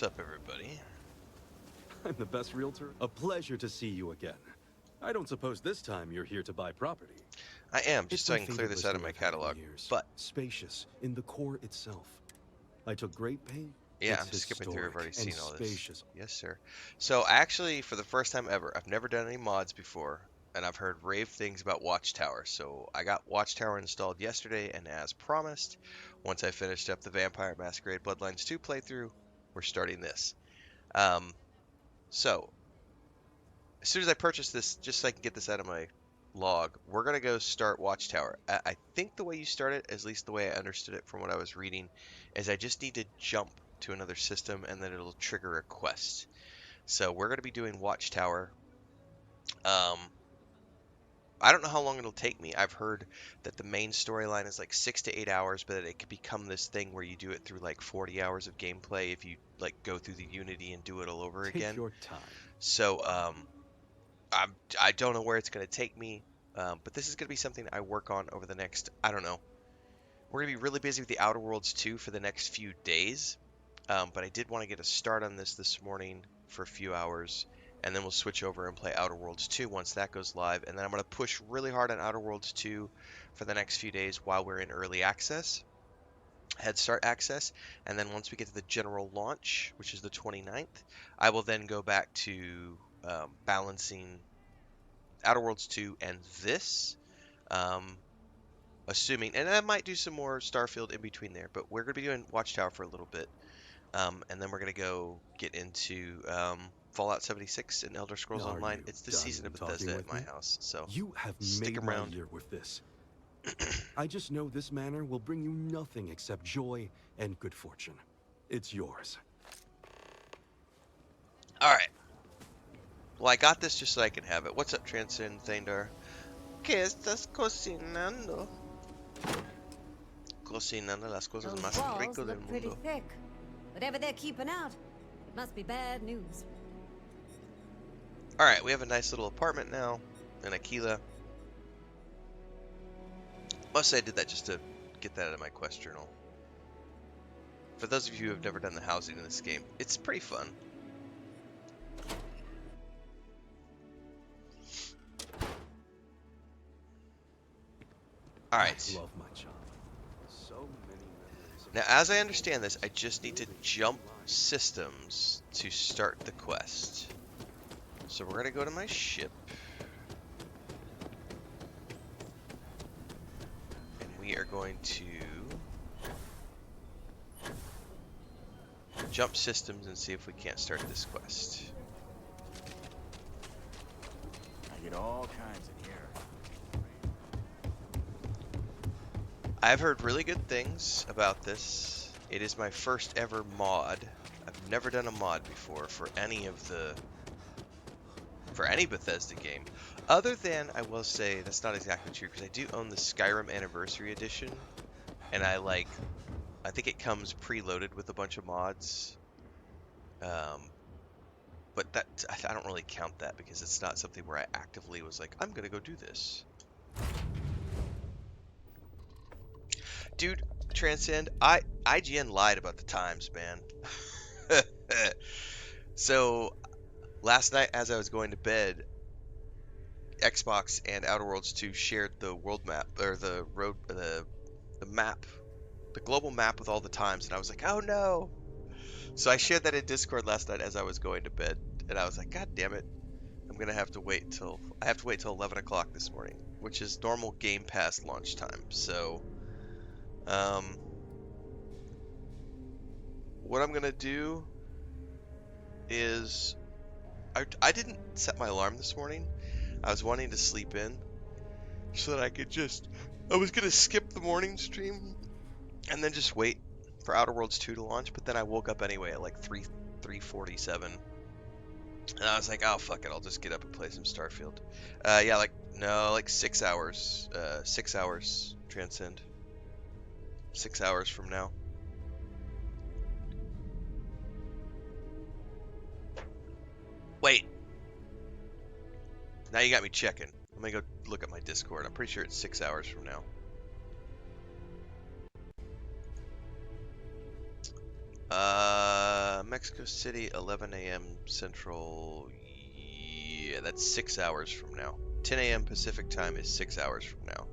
What's up, everybody? I'm the best realtor. A pleasure to see you again. I don't suppose this time you're here to buy property. I am, just It's so my I can clear favorite this out of listing my I've had in catalog. years. But, Spacious in the core itself. I took great pain. yeah, It's I'm skipping through. I've already historic seen and all this. spacious. Yes, sir. So, actually, for the first time ever, I've never done any mods before, and I've heard rave things about Watchtower. So, I got Watchtower installed yesterday, and as promised, once I finished up the Vampire Masquerade Bloodlines 2 playthrough, we're starting this. Um, so, as soon as I purchase this, just so I can get this out of my log, we're going to go start Watchtower. I think the way you start it, at least the way I understood it from what I was reading, is I just need to jump to another system and then it'll trigger a quest. So we're going to be doing Watchtower. Um, I don't know how long it'll take me. I've heard that the main storyline is like 6 to 8 hours, but it could become this thing where you do it through like 40 hours of gameplay if you like go through the Unity and do it all over Take again. your time. So I don't know where it's going to take me, but this is going to be something I work on over the next, I don't know. We're going to be really busy with the Outer Worlds 2 for the next few days, but I did want to get a start on this morning for a few hours, and then we'll switch over and play Outer Worlds 2 once that goes live, and then I'm going to push really hard on Outer Worlds 2 for the next few days while we're in early access, head start access, and then once we get to the general launch, which is the 29th, I will then go back to balancing Outer Worlds 2 and this, um, assuming, and I might do some more Starfield in between there, but we're going to be doing Watchtower for a little bit, and then we're going to go get into Fallout 76 and Elder Scrolls Are Online. you It's the done season of talking Bethesda at with my me? house, so You have stick made my around. year with this. I just know this manor will bring you nothing except joy and good fortune. It's yours. All right. Well, I got this just so I can have it. What's up, Transcend Thandar? ¿Qué estás cocinando? Cocinando las cosas Those más walls rico del look pretty mundo. thick. Whatever they're keeping out, it must be bad news. All right, we have a nice little apartment now in Aquila. Must say I did that just to get that out of my quest journal. For those of you who have never done the housing in this game, it's pretty fun. Alright. Love my job. So many memories. Now, as I understand this, I just need to jump systems to start the quest. So we're going to go to my ship. And we are going to jump systems and see if we can't start this quest. I get all kinds in here. I've heard really good things about this. It is my first ever mod. I've never done a mod before for any Bethesda game. Other than, I will say, that's not exactly true, because I do own the Skyrim Anniversary Edition, and I think it comes preloaded with a bunch of mods. But that, I don't really count that, because it's not something where I actively was like, I'm gonna go do this. Dude, Transcend, IGN lied about the times, man. So, last night as I was going to bed, Xbox and Outer Worlds 2 shared the world map, or the map, the global map with all the times, and I was like, oh no! So I shared that in Discord last night as I was going to bed, and I was like, God damn it. I have to wait till 11 o'clock this morning, which is normal Game Pass launch time. So, what I'm gonna do is, I didn't set my alarm this morning. I was wanting to sleep in so that I was gonna skip the morning stream and then just wait for Outer Worlds 2 to launch, but then I woke up anyway at like 3:47. And I was like, oh, fuck it, I'll just get up and play some Starfield. Yeah, like 6 hours. 6 hours, Transcend. 6 hours from now. Wait. Now you got me checking. Let me go look at my Discord. I'm pretty sure it's 6 hours from now. Mexico City, 11 a.m. Central. Yeah, that's 6 hours from now. 10 a.m. Pacific time is 6 hours from now.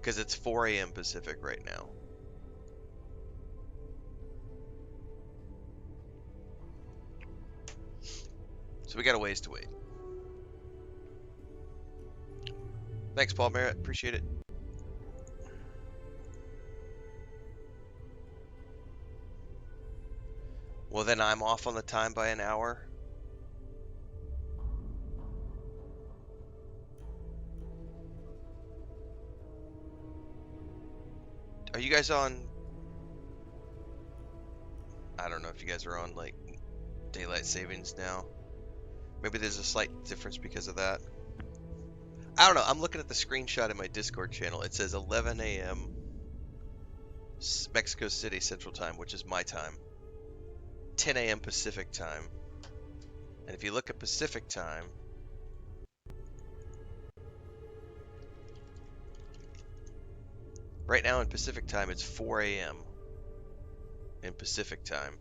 Because it's 4 a.m. Pacific right now. So we got a ways to wait. Thanks, Paul Merritt. Appreciate it. Well, then I'm off on the time by an hour. Are you guys on? I don't know if you guys are on like daylight savings now. Maybe there's a slight difference because of that. I don't know. I'm looking at the screenshot in my Discord channel. It says 11 a.m. Mexico City Central Time, which is my time. 10 a.m. Pacific Time. And if you look at Pacific Time, right now in Pacific Time, it's 4 a.m. in Pacific Time.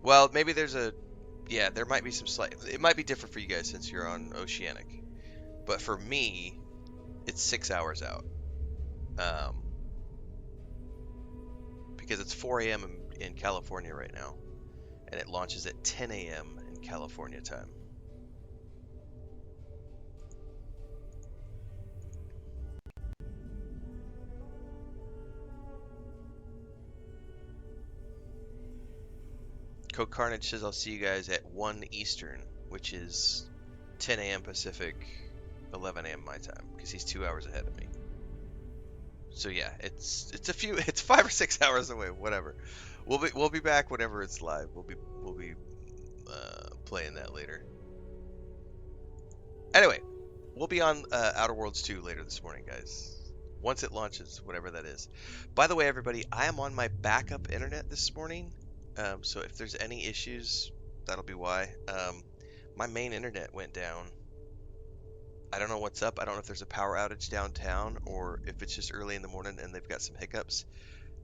Well, maybe there's a, yeah, there might be some slight, it might be different for you guys since you're on Oceanic. But for me, it's 6 hours out. Because it's 4 a.m. in California right now. And it launches at 10 a.m. in California time. Code Carnage says I'll see you guys at 1 Eastern, which is 10 a.m. Pacific, 11 a.m. my time, because he's 2 hours ahead of me. So yeah, it's 5 or 6 hours away. Whatever. We'll be back whenever it's live. We'll be playing that later. Anyway, we'll be on Outer Worlds 2 later this morning, guys. Once it launches, whatever that is. By the way, everybody, I am on my backup internet this morning. So if there's any issues, that'll be why. My main internet went down. I don't know what's up. I don't know if there's a power outage downtown or if it's just early in the morning and they've got some hiccups.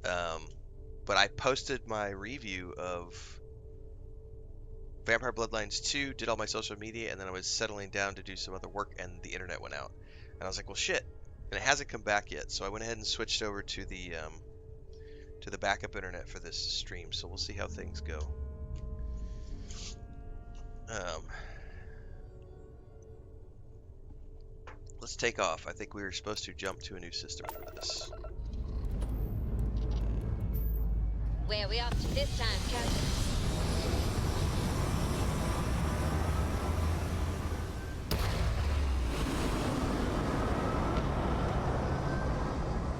But I posted my review of Vampire Bloodlines 2, did all my social media, and then I was settling down to do some other work, and the internet went out. And I was like, well, shit. And it hasn't come back yet, so I went ahead and switched over to the backup internet for this stream. So we'll see how things go. Let's take off. I think we were supposed to jump to a new system for this. Where are we off to this time, Captain?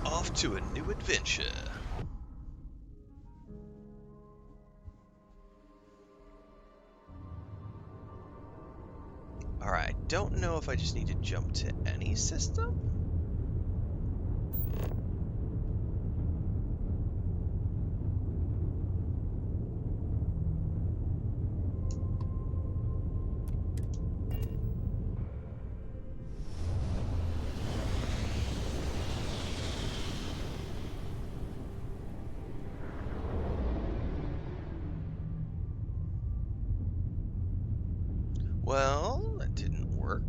Off to a new adventure. Alright, don't know if I just need to jump to any system? Well, that didn't work.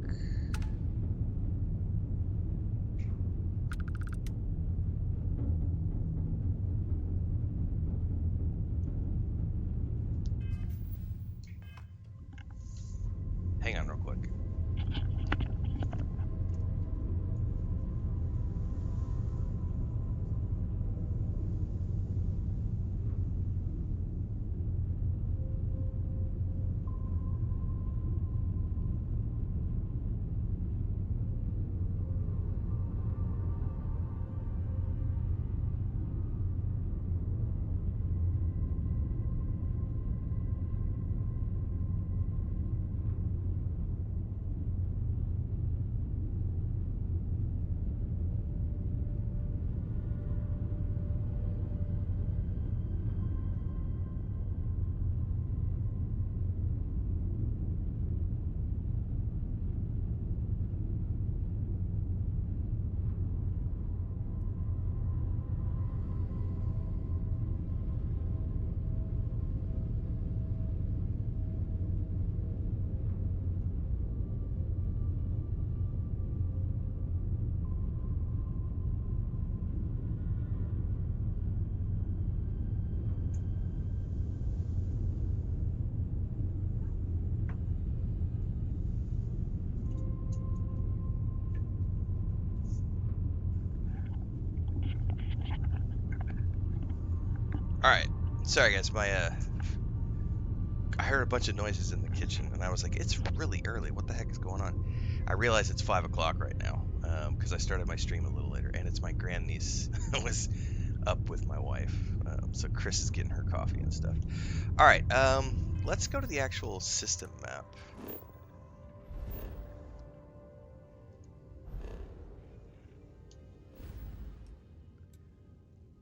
Hang on real quick. Alright. Sorry, guys. I heard a bunch of noises in the kitchen, and I was like, it's really early. What the heck is going on? I realize it's 5 o'clock right now, because I started my stream a little later, and it's my grandniece was up with my wife. So Chris is getting her coffee and stuff. Alright, let's go to the actual system map.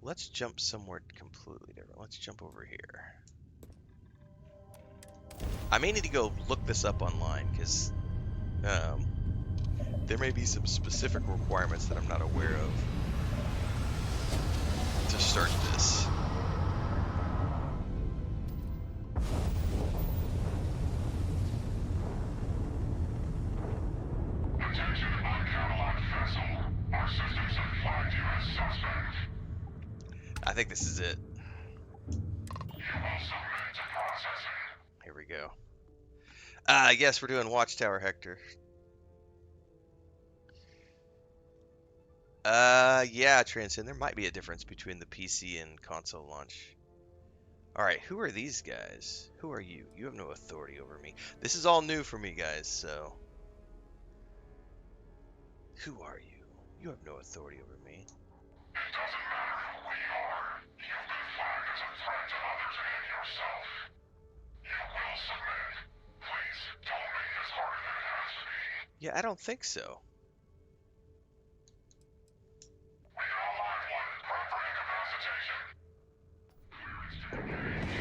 Let's jump somewhere completely different. Let's jump over here. I may need to go look this up online, because there may be some specific requirements that I'm not aware of to start this. Attention uncatalyzed vessel. Our systems have flagged you as suspect. I think this is it. You will submit to processing. Here we go. Yes, we're doing Watchtower, Hector. Yeah, Transcend. There might be a difference between the PC and console launch. Alright, who are these guys? Who are you? You have no authority over me. This is all new for me, guys, so... Who are you? You have no authority over me. It doesn't matter who we are. You've been flagged as a threat to others and yourself. You will submit. Please don't make this harder than it has to be. Yeah, I don't think so. We all line one. Prep for incapacitation. Clearance to engage.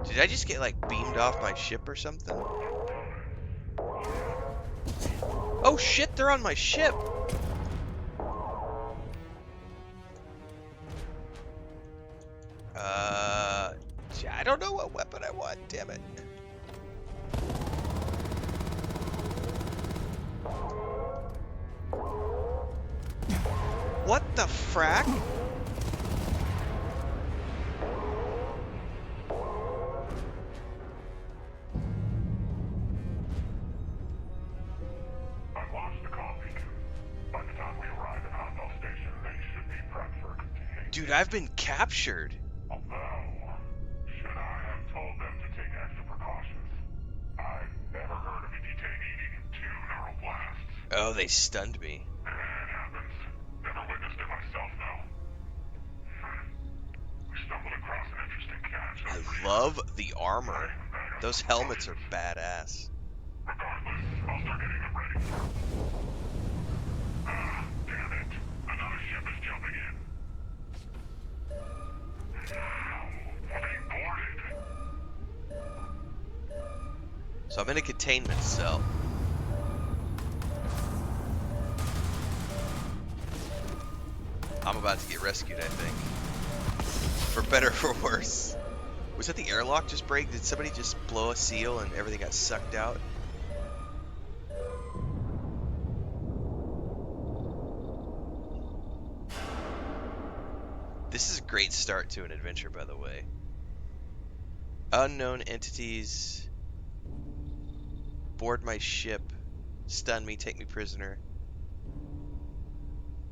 Did I just get, like, beamed off my ship or something? Oh shit, they're on my ship! I don't know what weapon I want, damn it. What the frack? I've launched the comm beacon. By the time we arrive at Renfail Station, they should be prepped for containment. Dude, I've been captured. Although, should I have told them to take extra precautions? I've never heard of a detainee needing 2 neural blasts. Oh, they stunned me. It happens. Never witnessed it myself, though. We stumbled across an interesting catch. I love the armor. Those helmets are badass. Regardless, I'll start getting them ready. Ah, damn it. Another ship is jumping in. We're being boarded. So I'm in a containment cell. I'm about to get rescued, I think. For better or for worse. Was that the airlock just break? Did somebody just blow a seal and everything got sucked out? This is a great start to an adventure, by the way. Unknown entities board my ship, stun me, take me prisoner.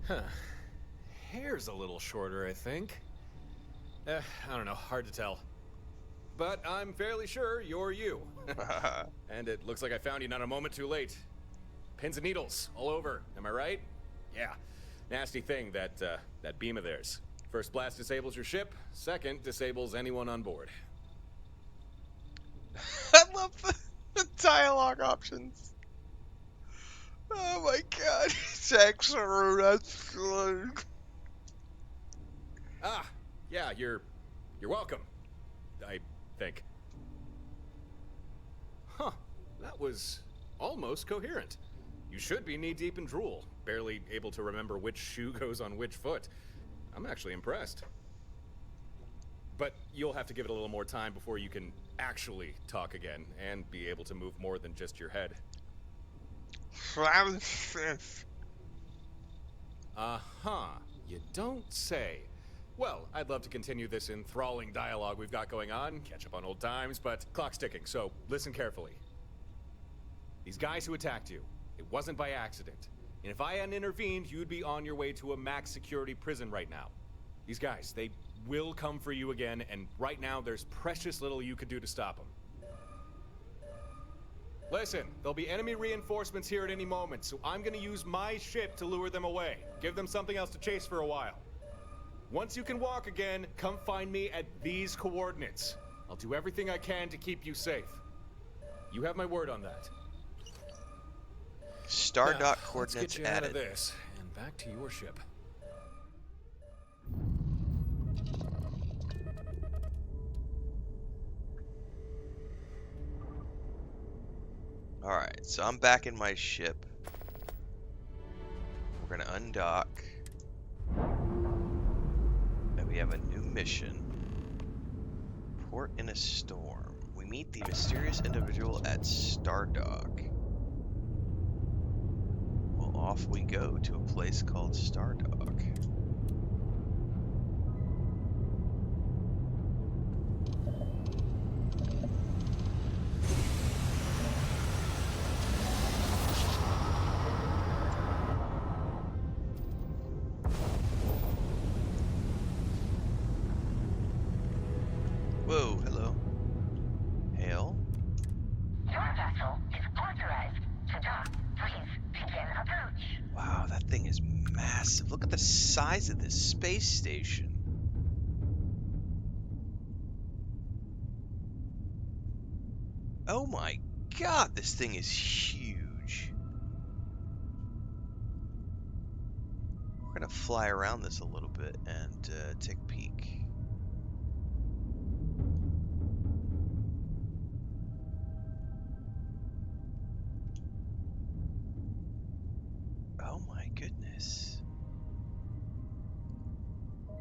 Huh. Hair's a little shorter, I think. I don't know, hard to tell. But I'm fairly sure you're you. And it looks like I found you not a moment too late. Pins and needles all over, am I right? Yeah. Nasty thing, that beam of theirs. First blast disables your ship, second disables anyone on board. I love the dialogue options. Oh my god. Thanks, sir. That's good. Ah, yeah, you're welcome. I think. Huh, that was almost coherent. You should be knee-deep in drool, barely able to remember which shoe goes on which foot. I'm actually impressed. But you'll have to give it a little more time before you can actually talk again and be able to move more than just your head. Uh-huh. You don't say. Well, I'd love to continue this enthralling dialogue we've got going on, catch up on old times, but clock's ticking, so listen carefully. These guys who attacked you, it wasn't by accident. And if I hadn't intervened, you'd be on your way to a max security prison right now. These guys, they will come for you again, and right now there's precious little you could do to stop them. Listen, there'll be enemy reinforcements here at any moment, so I'm gonna use my ship to lure them away. Give them something else to chase for a while. Once you can walk again, come find me at these coordinates. I'll do everything I can to keep you safe. You have my word on that. Stardot Now, coordinates let's get you out of added. this and back to your ship. Alright, so I'm back in my ship. We're gonna undock. And we have a new mission. Port in a storm. We meet the mysterious individual at Stardock. Well, off we go to a place called Stardock. Whoa, hello. Hail. Your vessel is authorized to dock. Please begin approach. Wow, that thing is massive. Look at the size of this space station. Oh my god, this thing is huge. We're gonna fly around this a little bit and take a peek. Oh my goodness.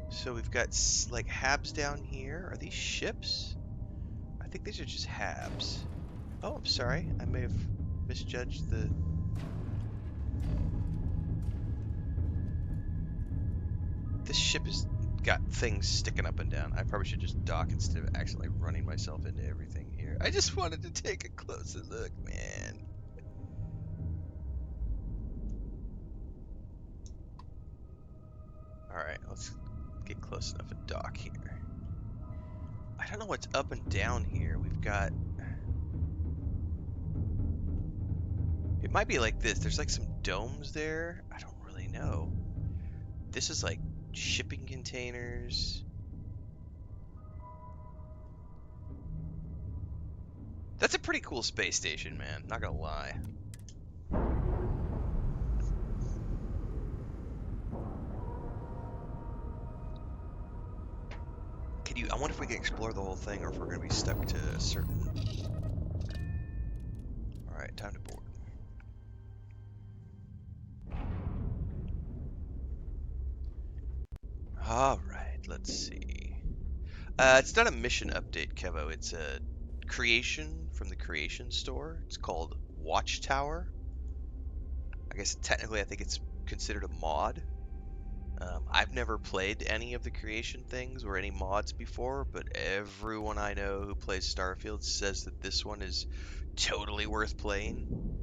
So we've got like habs down here. Are these ships? I think these are just habs. Oh, I'm sorry. I may have misjudged the... This ship has got things sticking up and down. I probably should just dock instead of accidentally running myself into everything here. I just wanted to take a closer look, man. Alright, let's get close enough and dock here. I don't know what's up and down here. We've got... It might be like this. There's like some domes there. I don't really know. This is like shipping containers. That's a pretty cool space station, man. Not gonna lie. Can you? I wonder if we can explore the whole thing, or if we're gonna be stuck to a certain. All right, time to board. All right, let's see. It's not a mission update, Kevo. It's a creation from the creation store. It's called Watchtower. I guess technically I think it's considered a mod. I've never played any of the creation things or any mods before, but everyone I know who plays Starfield says that this one is totally worth playing.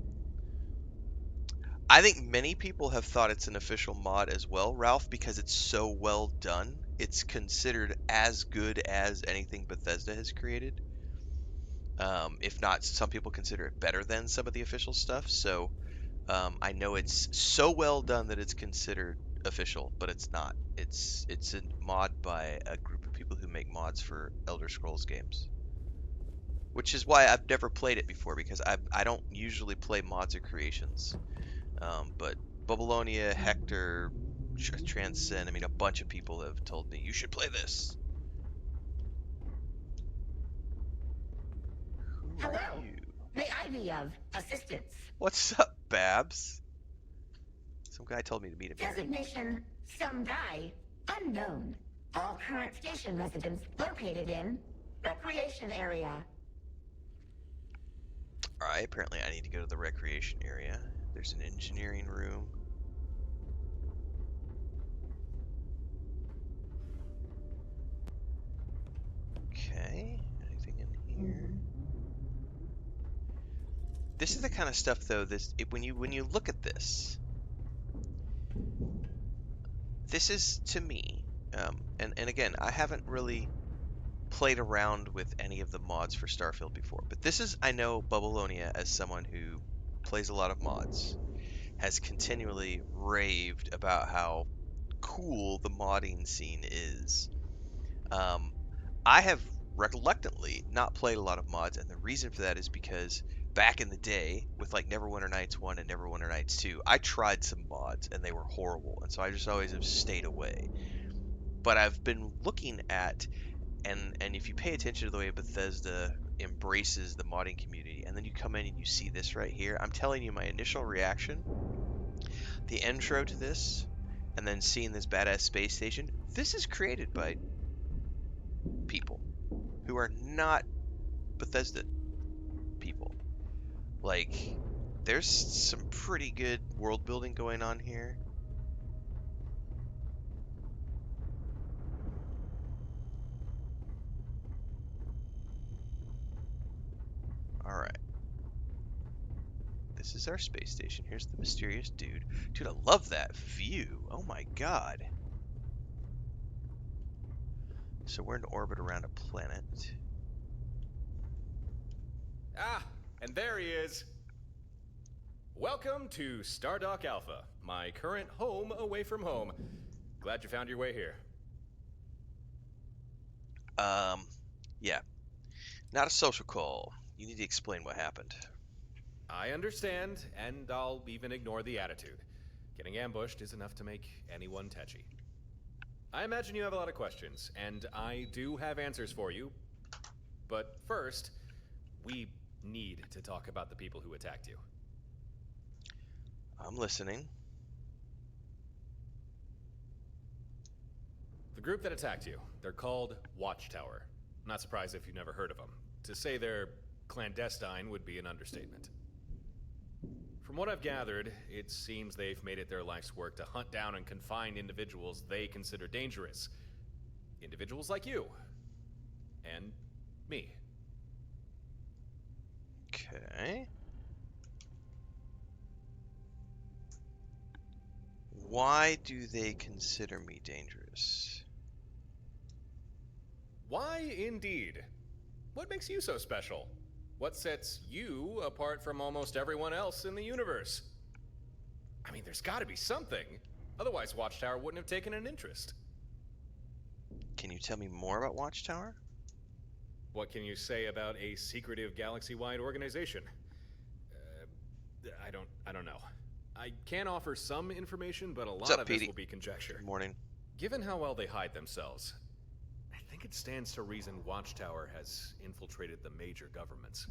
I think many people have thought it's an official mod as well, Ralph, because it's so well done. It's considered as good as anything Bethesda has created. If not, some people consider it better than some of the official stuff. So I know it's so well done that it's considered official, but it's not. It's a mod by a group of people who make mods for Elder Scrolls games. Which is why I've never played it before, because I don't usually play mods or creations. But Babylonia, Hector, Transcend, I mean, a bunch of people have told me, you should play this. Who are Hello. you? May I be of assistance? What's up, Babs? Some guy told me to meet him here. Designation, some guy, unknown. All current station residents located in recreation area. Alright, apparently I need to go to the recreation area. There's an engineering room. Okay, anything in here? This is the kind of stuff, though. When you look at this, this is to me, and again, I haven't really played around with any of the mods for Starfield before, but this is, I know Bubbleonia, as someone who plays a lot of mods, has continually raved about how cool the modding scene is. I have reluctantly not played a lot of mods, and the reason for that is because back in the day, with like Neverwinter Nights 1 and Neverwinter Nights 2, I tried some mods and they were horrible, and so I just always have stayed away. But I've been looking at, and if you pay attention to the way Bethesda embraces the modding community, and then you come in and you see this right here, I'm telling you, my initial reaction, the intro to this, and then seeing this badass space station, this is created by people who are not Bethesda people. Like, there's some pretty good world building going on here. Alright. This is our space station. Here's the mysterious dude. Dude, I love that view. Oh my god. So we're in orbit around a planet. Ah, and there he is. Welcome to Stardock Alpha, my current home away from home. Glad you found your way here. Yeah. Not a social call. You need to explain what happened. I understand, and I'll even ignore the attitude. Getting ambushed is enough to make anyone tetchy. I imagine you have a lot of questions, and I do have answers for you. But first, we need to talk about the people who attacked you. I'm listening. The group that attacked you, they're called Watchtower. I'm not surprised if you've never heard of them. To say they're clandestine would be an understatement. From what I've gathered, it seems they've made it their life's work to hunt down and confine individuals they consider dangerous. Individuals like you. And me. Okay. Why do they consider me dangerous? Why indeed? What makes you so special? What sets you apart from almost everyone else in the universe? I mean, there's gotta be something. Otherwise, Watchtower wouldn't have taken an interest. Can you tell me more about Watchtower? What can you say about a secretive galaxy-wide organization? I don't know. I can offer some information, but a lot of this will be conjecture. Good morning. Given how well they hide themselves, I think it stands to reason Watchtower has infiltrated the major governments.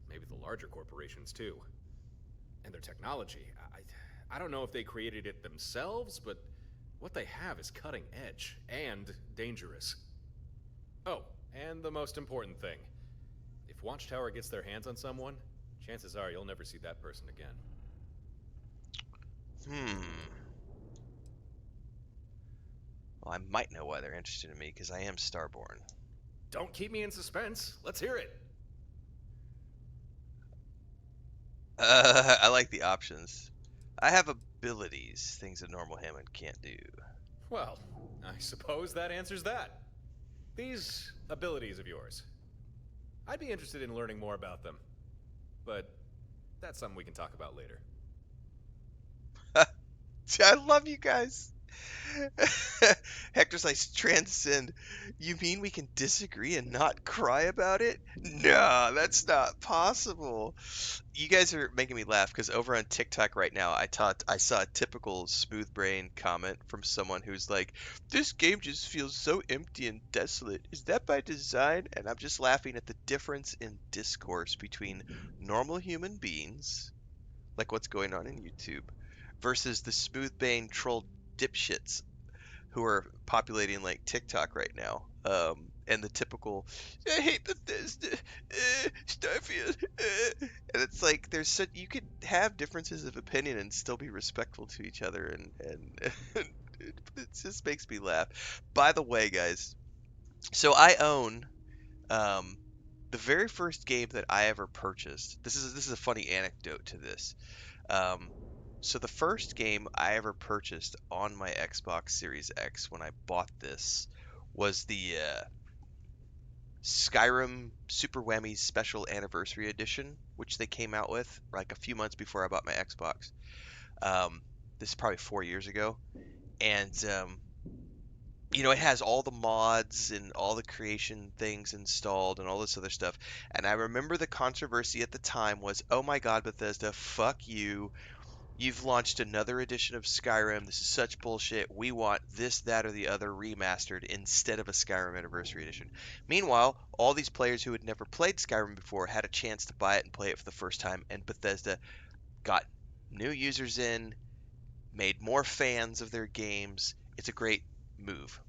Maybe the larger corporations, too. And their technology, I don't know if they created it themselves, but what they have is cutting edge and dangerous. Oh, and the most important thing. If Watchtower gets their hands on someone, chances are you'll never see that person again. Well, I might know why they're interested in me, because I am Starborn. Don't keep me in suspense. Let's hear it. I like the options. I have abilities, things a normal human can't do. Well, I suppose that answers that. These abilities of yours. I'd be interested in learning more about them. But that's something we can talk about later. I love you guys. Hector's like, transcend. You mean we can disagree and not cry about it? No, that's not possible. You guys are making me laugh because over on TikTok right now, I saw a typical smooth brain comment from someone who's like, "This game just feels so empty and desolate. Is that by design?" And I'm just laughing at the difference in discourse between normal human beings, like what's going on in YouTube, versus the smooth brain troll dipshits who are populating like TikTok right now. And the typical, I hate Bethesda, Starfield, and it's like there's such you could have differences of opinion and still be respectful to each other, and it just makes me laugh. By the way, guys, so I own um, the very first game that I ever purchased. This is a funny anecdote to this. Um, so the first game I ever purchased on my Xbox Series X when I bought this was the Skyrim Super Whammy Special Anniversary Edition, which they came out with like a few months before I bought my Xbox. Um, this is probably 4 years ago, and it has all the mods and all the creation things installed and all this other stuff. And I remember the controversy at the time was, oh my God, Bethesda, fuck you. You've launched another edition of Skyrim. This is such bullshit. We want this, that, or the other remastered instead of a Skyrim Anniversary Edition. Meanwhile, all these players who had never played Skyrim before had a chance to buy it and play it for the first time, and Bethesda got new users in, made more fans of their games. It's a great move.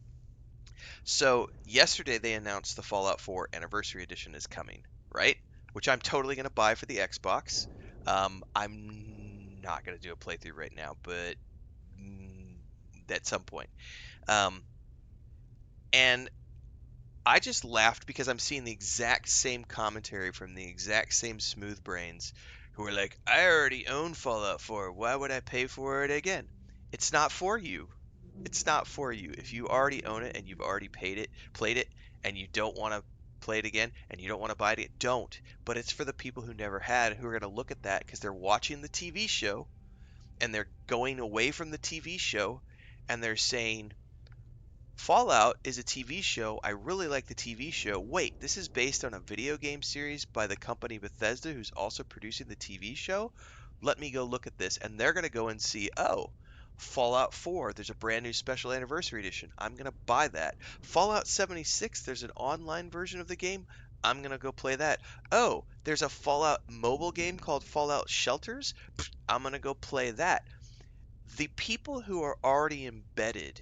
So, yesterday they announced the Fallout 4 Anniversary Edition is coming, right? Which I'm totally going to buy for the Xbox. I'm not going to do a playthrough right now, but mm, at some point. Um, and I just laughed because I'm seeing the exact same commentary from the exact same smooth brains who are like, I already own Fallout 4. Why would I pay for it again? It's not for you. It's not for you. If you already own it and you've already played it, and you don't want to play it again and you don't want to buy it, don't. But it's for the people who never had, who are going to look at that because they're watching the TV show and they're going away from the TV show and they're saying, Fallout is a TV show. I really like the TV show. Wait, this is based on a video game series by the company Bethesda, who's also producing the TV show? Let me go look at this. And they're going to go and see, oh, Fallout 4, there's a brand new special anniversary edition. I'm going to buy that. Fallout 76, there's an online version of the game. I'm going to go play that. Oh, there's a Fallout mobile game called Fallout Shelters. I'm going to go play that. The people who are already embedded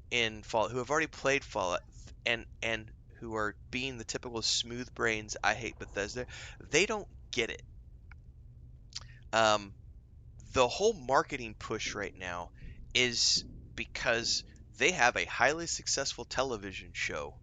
in Fallout, who have already played Fallout, and who are being the typical smooth brains, I hate Bethesda, they don't get it. Um, the whole marketing push right now is because they have a highly successful television show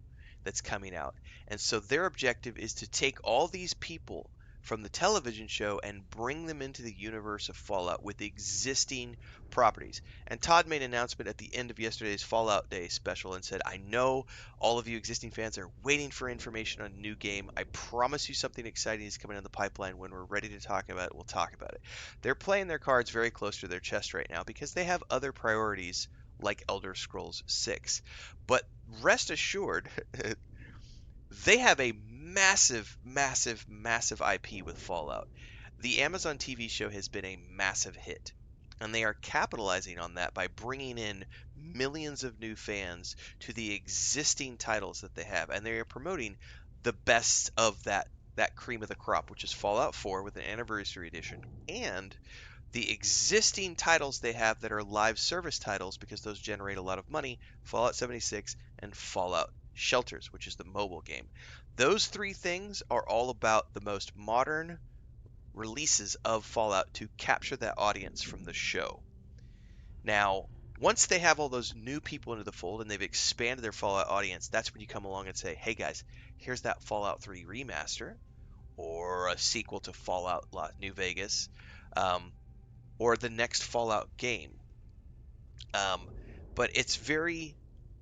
that's coming out. And so their objective is to take all these people from the television show and bring them into the universe of Fallout with existing properties. And Todd made an announcement at the end of yesterday's Fallout Day special and said, I know all of you existing fans are waiting for information on a new game. I promise you something exciting is coming in the pipeline. When we're ready to talk about it, we'll talk about it. They're playing their cards very close to their chest right now because they have other priorities like Elder Scrolls 6. But rest assured, they have a massive, massive, massive IP with Fallout. The Amazon TV show has been a massive hit, and they are capitalizing on that by bringing in millions of new fans to the existing titles that they have, and they are promoting the best of that cream of the crop, which is Fallout 4 with an anniversary edition, and the existing titles they have that are live service titles because those generate a lot of money, Fallout 76 and Fallout Shelters, which is the mobile game. Those three things are all about the most modern releases of Fallout to capture that audience from the show. Now, once they have all those new people into the fold and they've expanded their Fallout audience, that's when you come along and say, hey guys, here's that Fallout 3 remaster or a sequel to Fallout New Vegas. Or the next Fallout game. Um, but it's very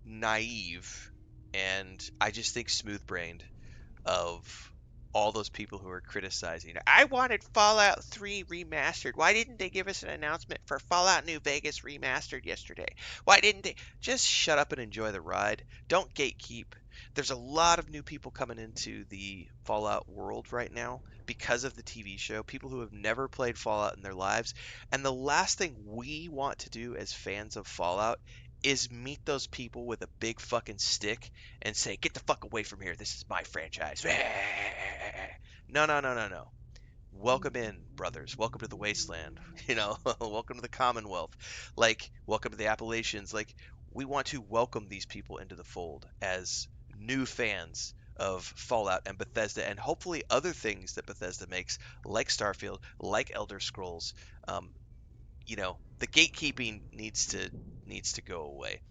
naive, and I just think smooth brained of all those people who are criticizing. I wanted Fallout 3 remastered. Why didn't they give us an announcement for Fallout New Vegas remastered yesterday? Why didn't they? Just shut up and enjoy the ride. Don't gatekeep. There's a lot of new people coming into the Fallout world right now because of the TV show. People who have never played Fallout in their lives. And the last thing we want to do as fans of Fallout is meet those people with a big fucking stick and say, get the fuck away from here. This is my franchise. No, no, no, no, no. Welcome in, brothers. Welcome to the wasteland. Welcome to the Commonwealth. Like, welcome to the Appalachians. Like, we want to welcome these people into the fold as new fans of Fallout and Bethesda, and hopefully other things that Bethesda makes, like Starfield, like Elder Scrolls. The gatekeeping needs to go away.